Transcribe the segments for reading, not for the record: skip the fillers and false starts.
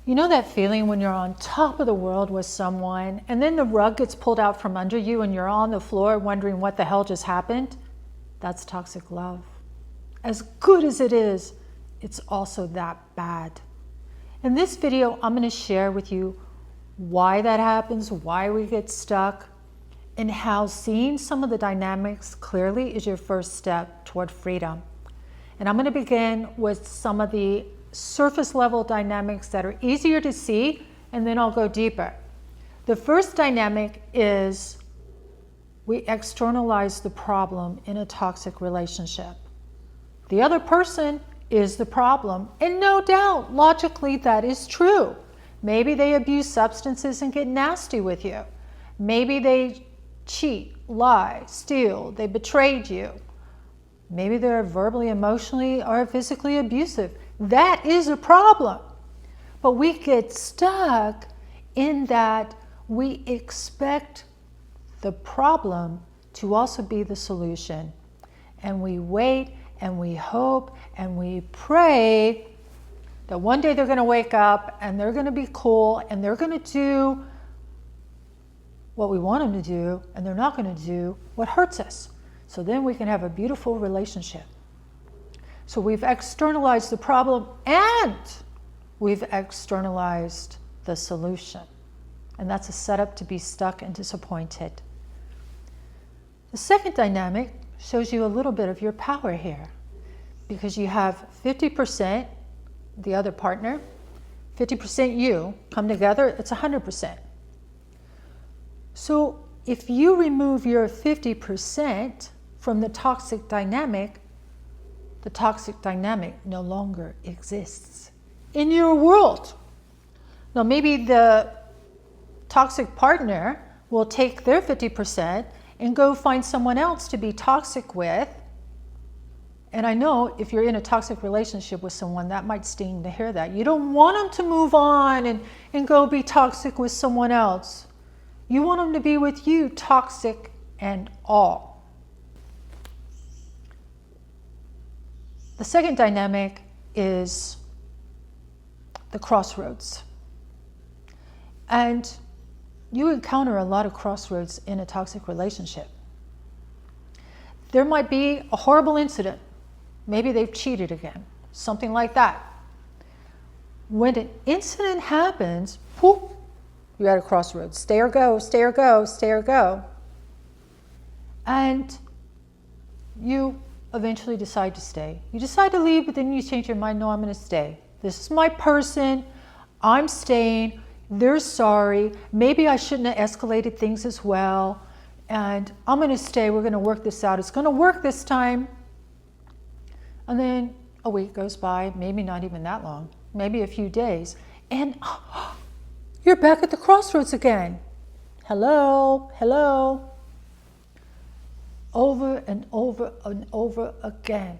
You know that feeling when you're on top of the world with someone and then the rug gets pulled out from under you and you're on the floor wondering what the hell just happened? That's toxic love. As good as it is, it's also that bad. In this video, I'm going to share with you why that happens, why we get stuck, and how seeing some of the dynamics clearly is your first step toward freedom. And I'm going to begin with some of the surface level dynamics that are easier to see, and then I'll go deeper. The first dynamic is we externalize the problem in a toxic relationship. The other person is the problem, and no doubt, logically, that is true. Maybe they abuse substances and get nasty with you. Maybe they cheat, lie, steal, they betrayed you. Maybe they're verbally, emotionally, or physically abusive. That is a problem. But we get stuck in that we expect the problem to also be the solution. And we wait and we hope and we pray that one day they're going to wake up and they're going to be cool and they're going to do what we want them to do, and they're not going to do what hurts us. So then we can have a beautiful relationship. So we've externalized the problem and we've externalized the solution. And that's a setup to be stuck and disappointed. The second dynamic shows you a little bit of your power here, because you have 50% the other partner, 50% you, come together, it's 100%. So if you remove your 50% from the toxic dynamic no longer exists in your world. Now maybe the toxic partner will take their 50% and go find someone else to be toxic with. And I know if you're in a toxic relationship with someone, that might sting to hear that. You don't want them to move on and go be toxic with someone else. You want them to be with you, toxic and all. The second dynamic is the crossroads. And you encounter a lot of crossroads in a toxic relationship. There might be a horrible incident. Maybe they've cheated again, something like that. When an incident happens, whoop, you're at a crossroads. Stay or go, stay or go, stay or go. And you eventually decide to stay. You decide to leave, but then you change your mind. No, I'm going to stay. This is my person. I'm staying. They're sorry. Maybe I shouldn't have escalated things as well. And I'm going to stay. We're going to work this out. It's going to work this time. And then a week goes by, maybe not even that long, maybe a few days. And you're back at the crossroads again. Hello, hello. Over and over and over again,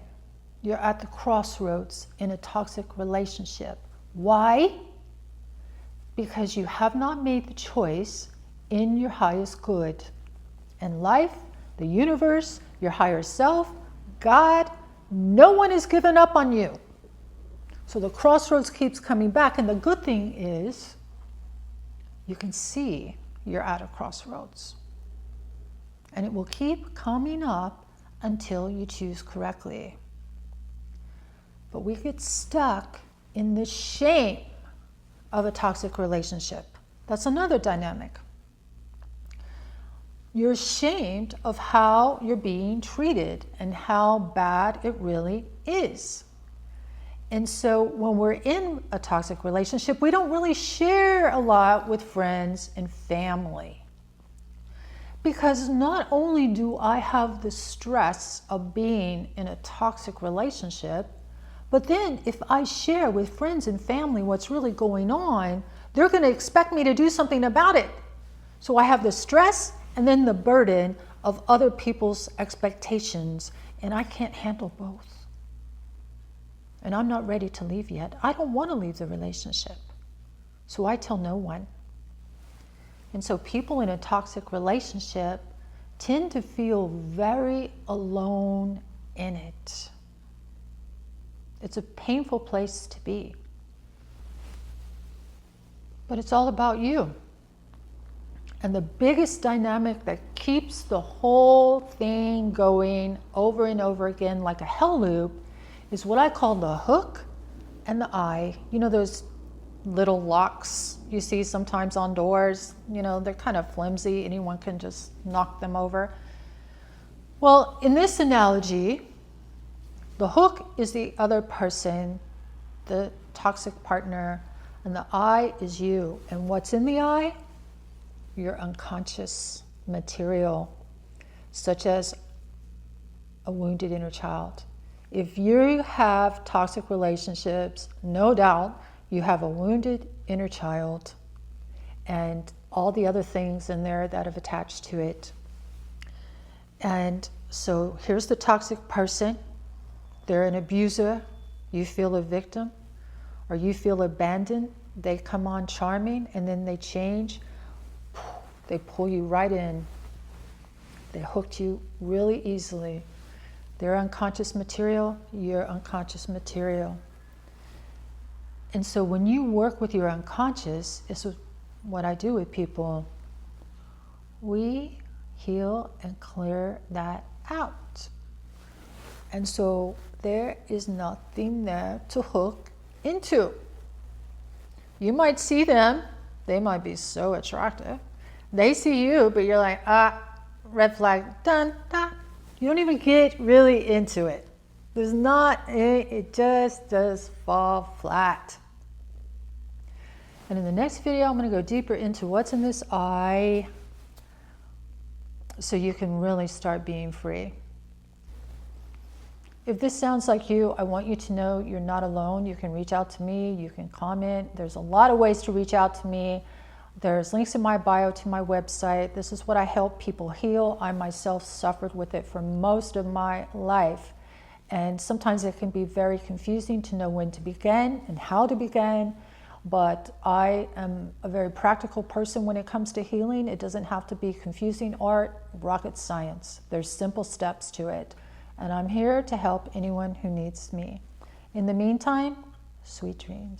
you're at the crossroads in a toxic relationship. Why? Because you have not made the choice in your highest good. And life, the universe, your higher self, God, no one has given up on you. So the crossroads keeps coming back. And the good thing is you can see you're at a crossroads. And it will keep coming up until you choose correctly. But we get stuck in the shame of a toxic relationship. That's another dynamic. You're ashamed of how you're being treated and how bad it really is. And so when we're in a toxic relationship, we don't really share a lot with friends and family. Because not only do I have the stress of being in a toxic relationship, but then if I share with friends and family what's really going on, they're going to expect me to do something about it. So I have the stress and then the burden of other people's expectations, and I can't handle both. And I'm not ready to leave yet. I don't want to leave the relationship. So I tell no one. And so people in a toxic relationship tend to feel very alone in it. It's a painful place to be. but it's all about you. And the biggest dynamic that keeps the whole thing going over and over again like a hell loop is what I call the hook and the eye. You know those little locks you see sometimes on doors? You know, they're kind of flimsy. Anyone can just knock them over. Well, in this analogy, the hook is the other person, the toxic partner, and the eye is you. And what's in the eye? Your unconscious material, such as a wounded inner child. If you have toxic relationships, no doubt you have a wounded inner child and all the other things in there that have attached to it. And so here's the toxic person. They're an abuser. You feel a victim, or you feel abandoned. They come on charming and then they change. They pull you right in. They hooked you really easily. Their unconscious material, your unconscious material. And so when you work with your unconscious, this is what I do with people. We heal and clear that out. And so there is nothing there to hook into. You might see them. They might be so attractive. They see you, but you're like, red flag, done, done. You don't even get really into it. There's not, it just does fall flat. And in the next video, I'm going to go deeper into what's in this eye so you can really start being free. If this sounds like you, I want you to know you're not alone. You can reach out to me. You can comment. There's a lot of ways to reach out to me. There's links in my bio to my website. This is what I help people heal. I myself suffered with it for most of my life. And sometimes it can be very confusing to know when to begin and how to begin. But I am a very practical person when it comes to healing. It doesn't have to be confusing or rocket science. There's simple steps to it. And I'm here to help anyone who needs me. In the meantime, sweet dreams.